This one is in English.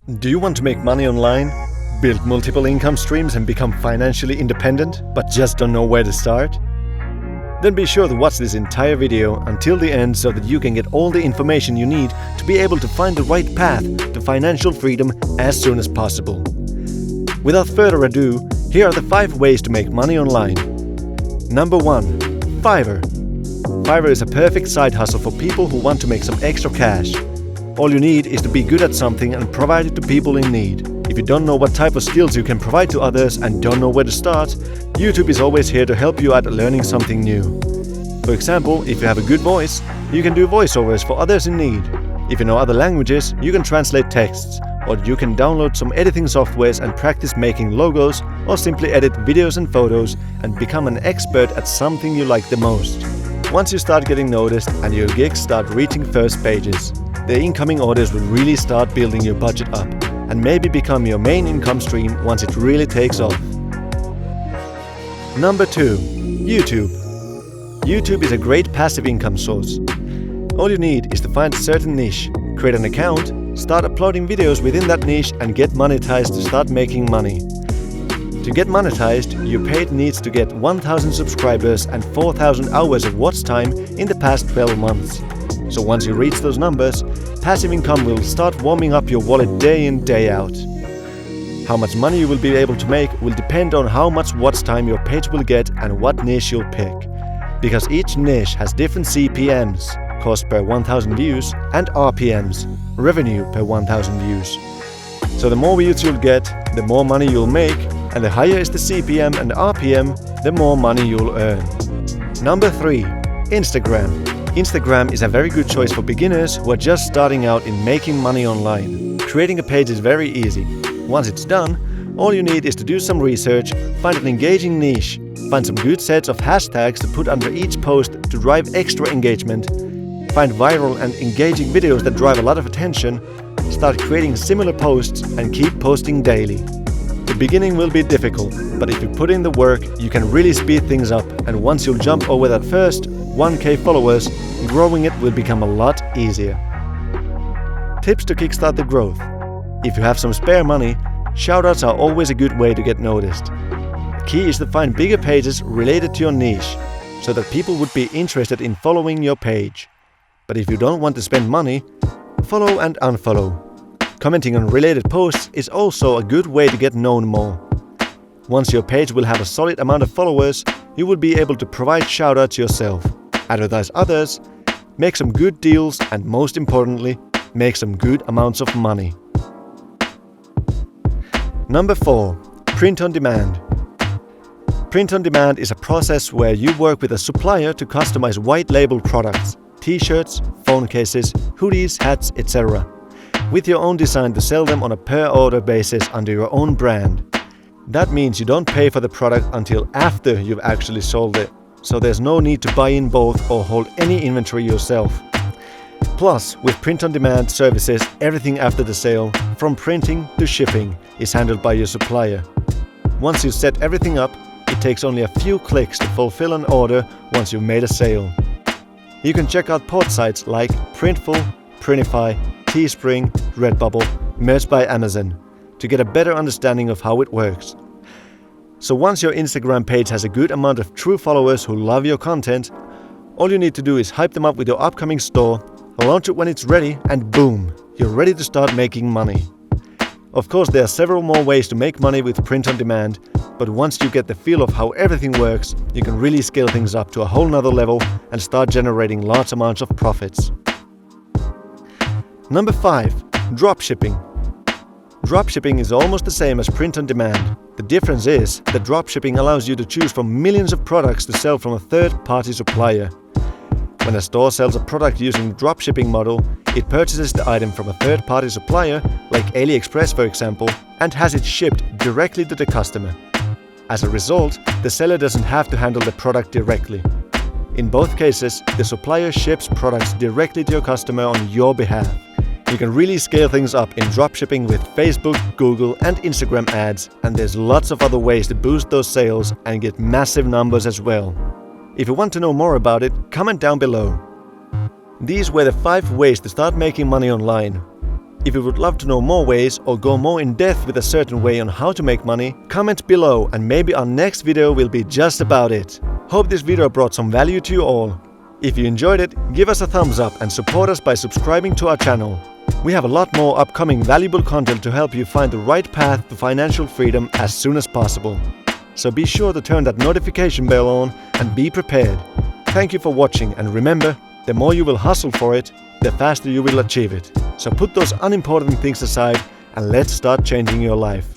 Do you want to make money online? Build multiple income streams and become financially independent, but just don't know where to start? Then be sure to watch this entire video until the end so that you can get all the information you need to be able to find the right path to financial freedom as soon as possible. Without further ado, here are the 5 ways to make money online. Number 1. Fiverr. Fiverr is a perfect side hustle for people who want to make some extra cash. All you need is to be good at something and provide it to people in need. If you don't know what type of skills you can provide to others and don't know where to start, YouTube is always here to help you out learning something new. For example, if you have a good voice, you can do voiceovers for others in need. If you know other languages, you can translate texts, or you can download some editing softwares and practice making logos, or simply edit videos and photos and become an expert at something you like the most. Once you start getting noticed and your gigs start reaching first pages, the incoming orders will really start building your budget up and maybe become your main income stream once it really takes off. Number 2. YouTube. YouTube is a great passive income source. All you need is to find a certain niche, create an account, start uploading videos within that niche and get monetized to start making money. To get monetized, your page needs to get 1,000 subscribers and 4,000 hours of watch time in the past 12 months. So once you reach those numbers, passive income will start warming up your wallet day in, day out. How much money you will be able to make will depend on how much watch time your page will get and what niche you'll pick. Because each niche has different CPMs, cost per 1,000 views, and RPMs, revenue per 1,000 views. So the more views you'll get, the more money you'll make, and the higher is the CPM and RPM, the more money you'll earn. Number 3. Instagram. Instagram is a very good choice for beginners who are just starting out in making money online. Creating a page is very easy. Once it's done, all you need is to do some research, find an engaging niche, find some good sets of hashtags to put under each post to drive extra engagement, find viral and engaging videos that drive a lot of attention, start creating similar posts and keep posting daily. The beginning will be difficult, but if you put in the work, you can really speed things up, and once you'll jump over that first 1K followers, growing it will become a lot easier. Tips to kickstart the growth. If you have some spare money, shoutouts are always a good way to get noticed. The key is to find bigger pages related to your niche, so that people would be interested in following your page. But if you don't want to spend money, follow and unfollow. Commenting on related posts is also a good way to get known more. Once your page will have a solid amount of followers, you will be able to provide shoutouts yourself, advertise others, make some good deals, and most importantly, make some good amounts of money. Number 4. Print on demand. Print on demand is a process where you work with a supplier to customize white label products, t-shirts, phone cases, hoodies, hats, etc. with your own design to sell them on a per order basis under your own brand. That means you don't pay for the product until after you've actually sold it, so there's no need to buy in bulk or hold any inventory yourself. Plus, with print-on-demand services, everything after the sale, from printing to shipping, is handled by your supplier. Once you set everything up, it takes only a few clicks to fulfill an order once you've made a sale. You can check out port sites like Printful, Printify, Teespring, Redbubble, Merch by Amazon to get a better understanding of how it works. So once your Instagram page has a good amount of true followers who love your content, all you need to do is hype them up with your upcoming store, launch it when it's ready, and boom, you're ready to start making money. Of course, there are several more ways to make money with print on demand, but once you get the feel of how everything works, you can really scale things up to a whole nother level and start generating large amounts of profits. Number 5. Dropshipping. Dropshipping is almost the same as print on demand. The difference is that dropshipping allows you to choose from millions of products to sell from a third-party supplier. When a store sells a product using the dropshipping model, it purchases the item from a third-party supplier, like AliExpress for example, and has it shipped directly to the customer. As a result, the seller doesn't have to handle the product directly. In both cases, the supplier ships products directly to your customer on your behalf. You can really scale things up in dropshipping with Facebook, Google, and Instagram ads, and there's lots of other ways to boost those sales and get massive numbers as well. If you want to know more about it, comment down below. These were the 5 ways to start making money online. If you would love to know more ways or go more in depth with a certain way on how to make money, comment below and maybe our next video will be just about it. Hope this video brought some value to you all. If you enjoyed it, give us a thumbs up and support us by subscribing to our channel. We have a lot more upcoming valuable content to help you find the right path to financial freedom as soon as possible. So be sure to turn that notification bell on and be prepared. Thank you for watching, and remember, the more you will hustle for it, the faster you will achieve it. So put those unimportant things aside and let's start changing your life.